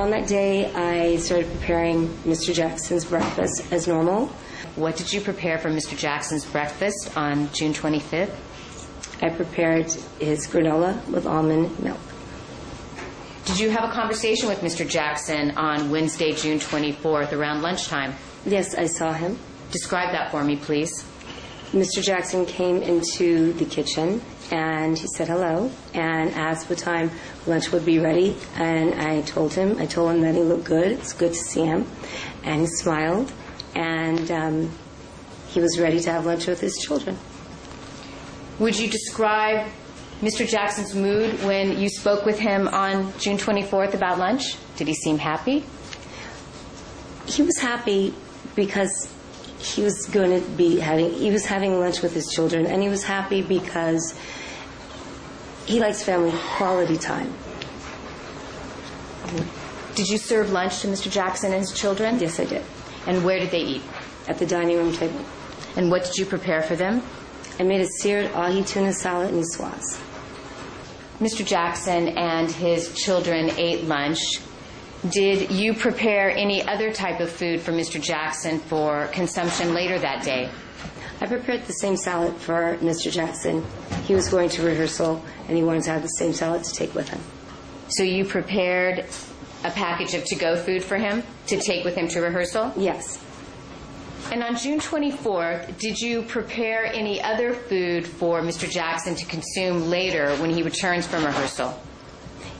On that day, I started preparing Mr. Jackson's breakfast as normal. What did you prepare for Mr. Jackson's breakfast on June 25th? I prepared his granola with almond milk. Did you have a conversation with Mr. Jackson on Wednesday, June 24th, around lunchtime? Yes, I saw him. Describe that for me, please. Mr. Jackson came into the kitchen and he said hello and asked what time lunch would be ready. And I told him that he looked good. It's good to see him. And he smiled, and he was ready to have lunch with his children. Would you describe Mr. Jackson's mood when you spoke with him on June 24th about lunch? Did he seem happy? He was happy because he was having lunch with his children, and he was happy because he likes family quality time. Did you serve lunch to Mr. Jackson and his children? Yes, I did. And where did they eat? At the dining room table. And what did you prepare for them? I made a seared ahi tuna salad and niçoise. Mr. Jackson and his children ate lunch. Did you prepare any other type of food for Mr. Jackson for consumption later that day? I prepared the same salad for Mr. Jackson. He was going to rehearsal, and he wanted to have the same salad to take with him. So you prepared a package of to-go food for him to take with him to rehearsal? Yes. And on June 24th, did you prepare any other food for Mr. Jackson to consume later when he returns from rehearsal?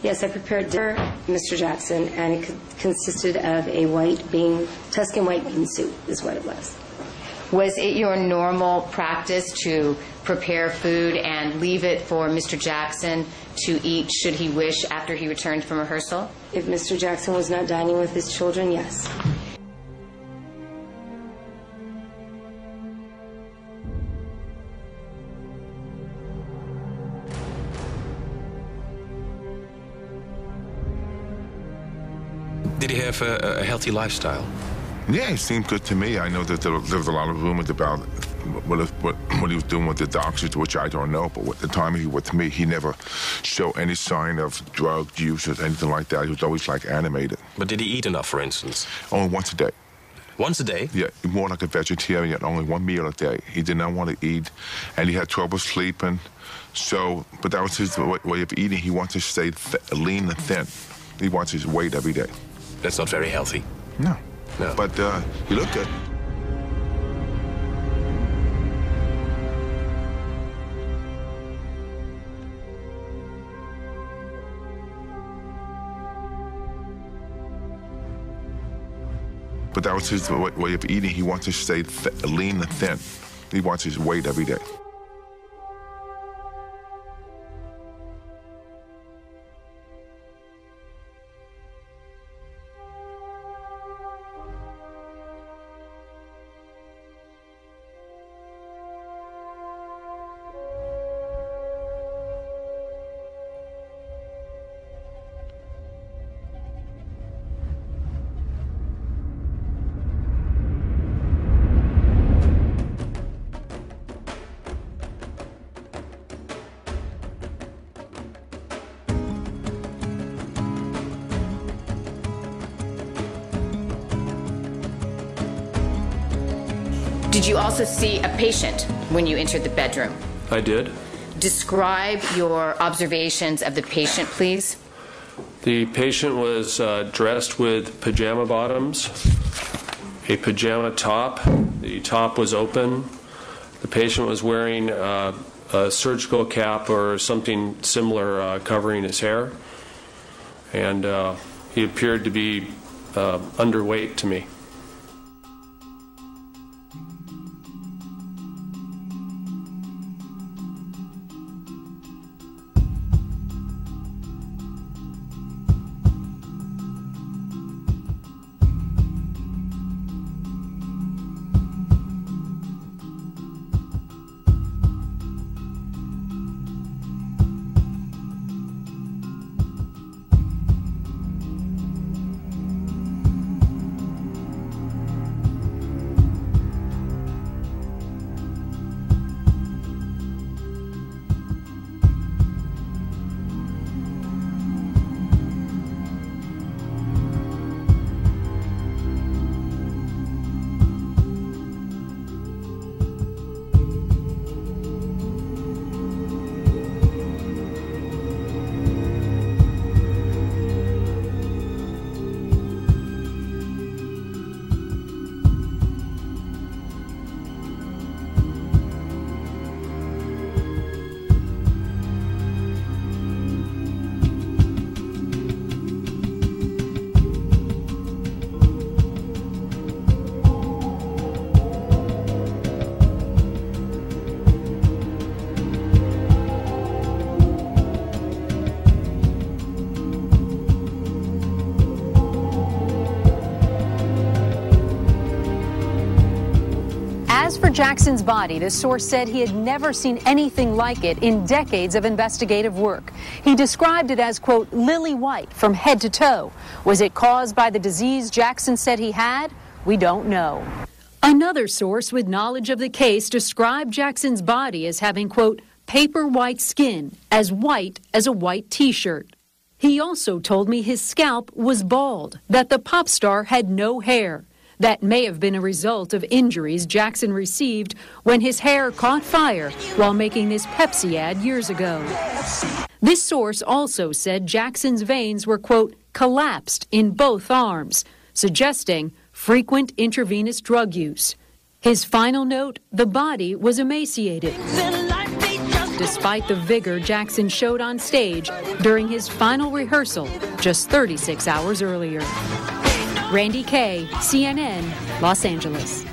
Yes, I prepared dinner for Mr. Jackson, and it consisted of a Tuscan white bean soup is what it was. Was it your normal practice to prepare food and leave it for Mr. Jackson to eat should he wish after he returned from rehearsal? If Mr. Jackson was not dining with his children, yes. Did he have a healthy lifestyle? Yeah, it seemed good to me. I know that there was a lot of rumors about what he was doing with the doctors, which I don't know. But at the time he was with me, he never showed any sign of drug use or anything like that. He was always like animated. But did he eat enough, for instance? Only once a day. Once a day? Yeah, more like a vegetarian, only one meal a day. He did not want to eat, and he had trouble sleeping. So, but that was his way of eating. He wanted to stay lean and thin. He wants his weight every day. That's not very healthy. No. No. But he looked good. But that was his way of eating. He wants to stay lean and thin. He wants his weight every day. Did you also see a patient when you entered the bedroom? I did. Describe your observations of the patient, please. The patient was dressed with pajama bottoms, a pajama top. The top was open. The patient was wearing a surgical cap or something similar covering his hair. And he appeared to be underweight to me. for Jackson's body, the source said he had never seen anything like it in decades of investigative work. He described it as, quote, lily white from head to toe. Was it caused by the disease Jackson said he had? We don't know. Another source with knowledge of the case described Jackson's body as having, quote, paper white skin, as white as a white T-shirt. He also told me his scalp was bald, that the pop star had no hair. That may have been a result of injuries Jackson received when his hair caught fire while making this Pepsi ad years ago. This source also said Jackson's veins were, quote, collapsed in both arms, suggesting frequent intravenous drug use. His final note, the body was emaciated, despite the vigor Jackson showed on stage during his final rehearsal just 36 hours earlier. Randy Kay, CNN, Los Angeles.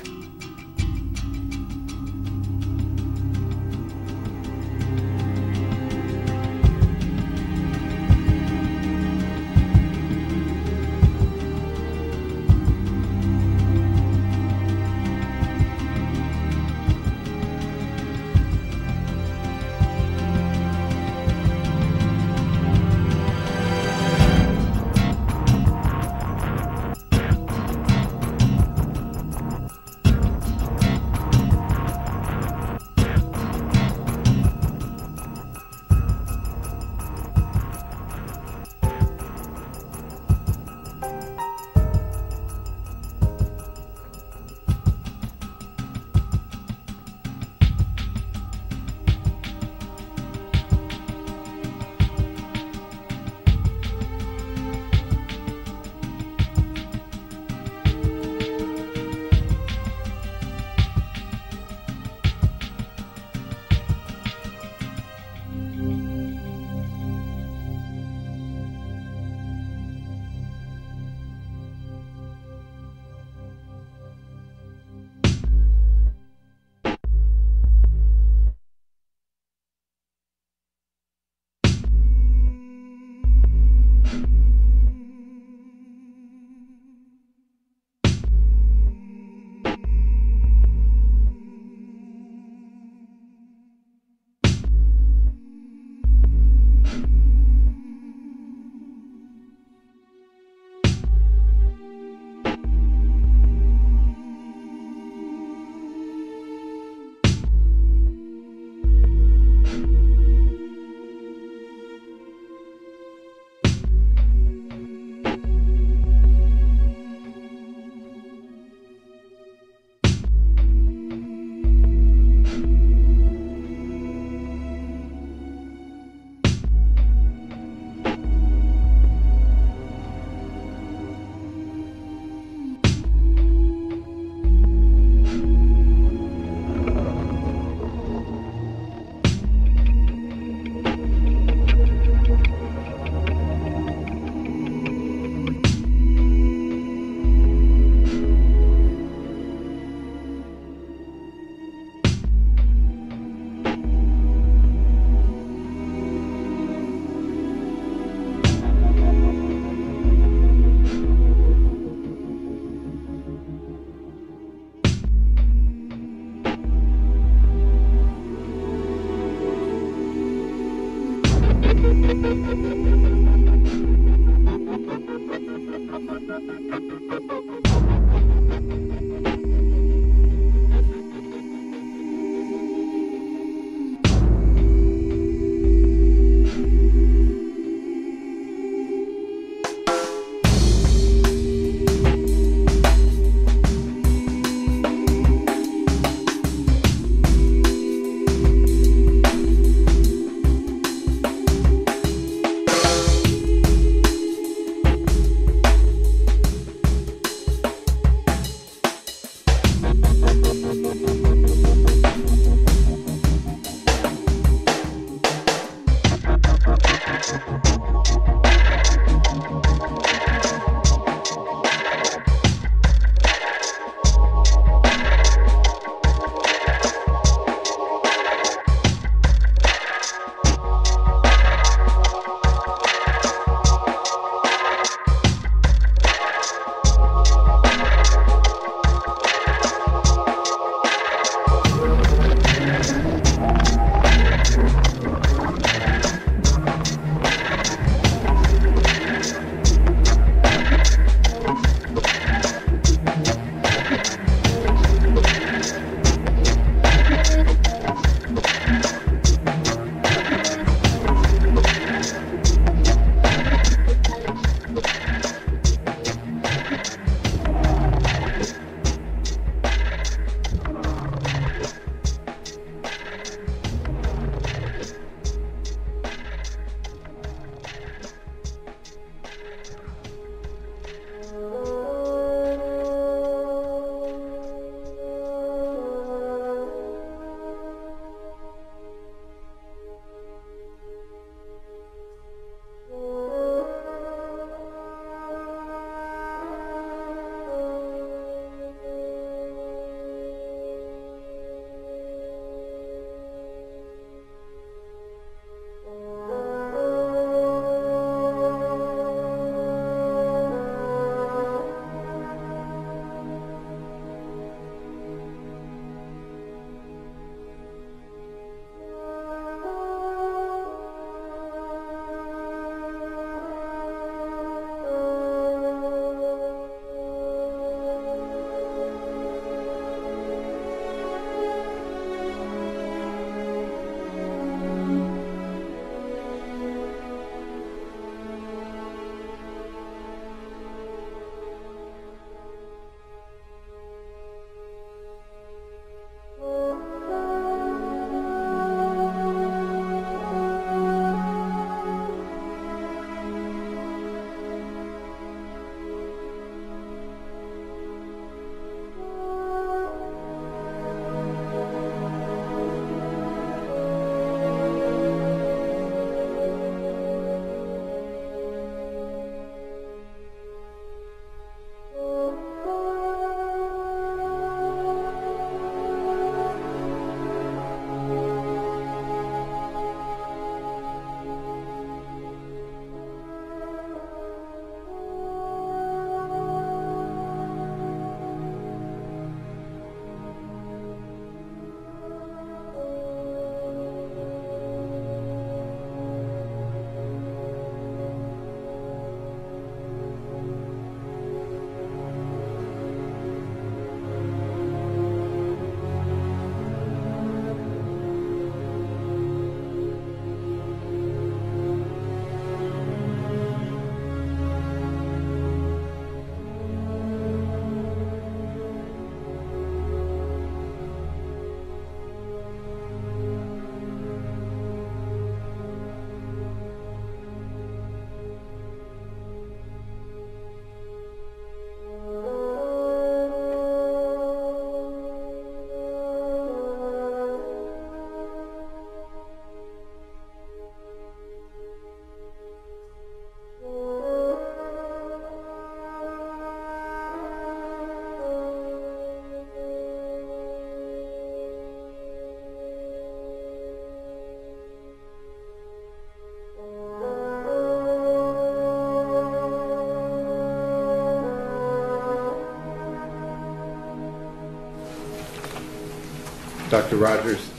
Dr. Rogers,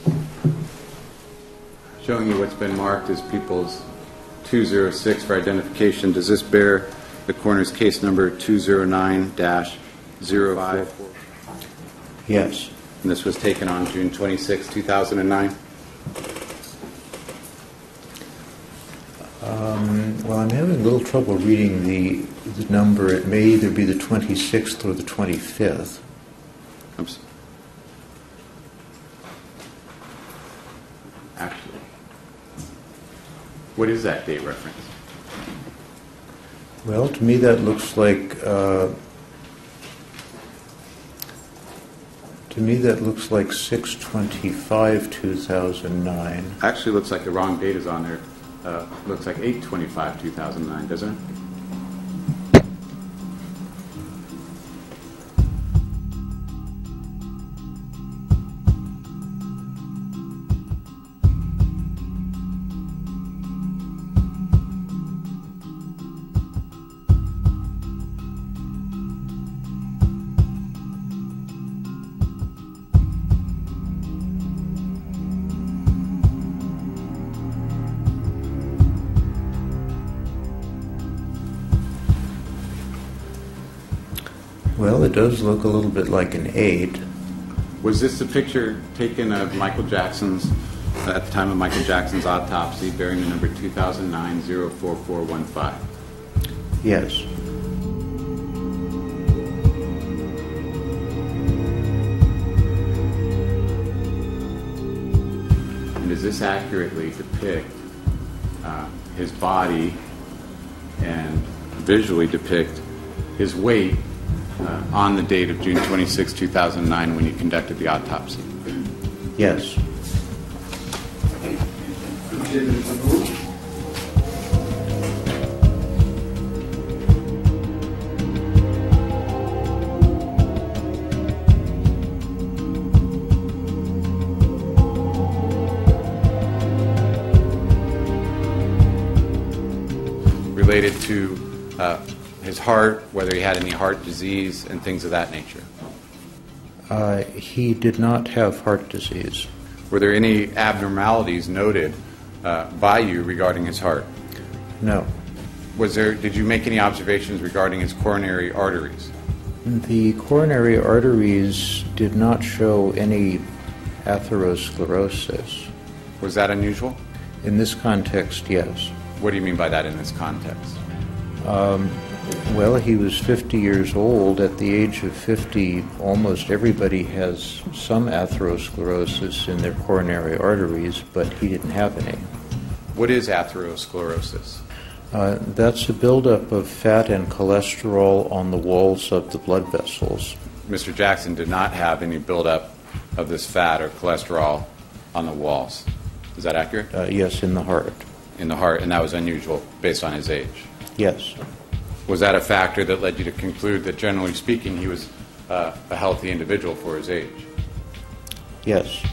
showing you what's been marked as people's 206 for identification. Does this bear the coroner's case number 209-054? Yes. And this was taken on June 26, 2009? Well, I'm having a little trouble reading the number. It may either be the 26th or the 25th. Actually, what is that date reference? Well, to me that looks like 6/25/2009. Actually, looks like the wrong date is on there. Looks like 8/25/2009, doesn't it? Well, it does look a little bit like an 8. Was this a picture taken of Michael Jackson's, at the time of Michael Jackson's autopsy, bearing the number 2009-04415? Yes. And does this accurately depict his body and visually depict his weight on the date of June 26, 2009 when you conducted the autopsy? Yes. Related to his heart, whether he had any heart disease and things of that nature? He did not have heart disease. Were there any abnormalities noted by you regarding his heart? No. Did you make any observations regarding his coronary arteries? The coronary arteries did not show any atherosclerosis. Was that unusual? In this context, yes. What do you mean by that in this context? Well, he was 50 years old. At the age of 50, almost everybody has some atherosclerosis in their coronary arteries, but he didn't have any. What is atherosclerosis? That's a buildup of fat and cholesterol on the walls of the blood vessels. Mr. Jackson did not have any buildup of this fat or cholesterol on the walls. Is that accurate? Yes, in the heart. In the heart, and that was unusual based on his age? Yes. Was that a factor that led you to conclude that, generally speaking, he was a healthy individual for his age? Yes.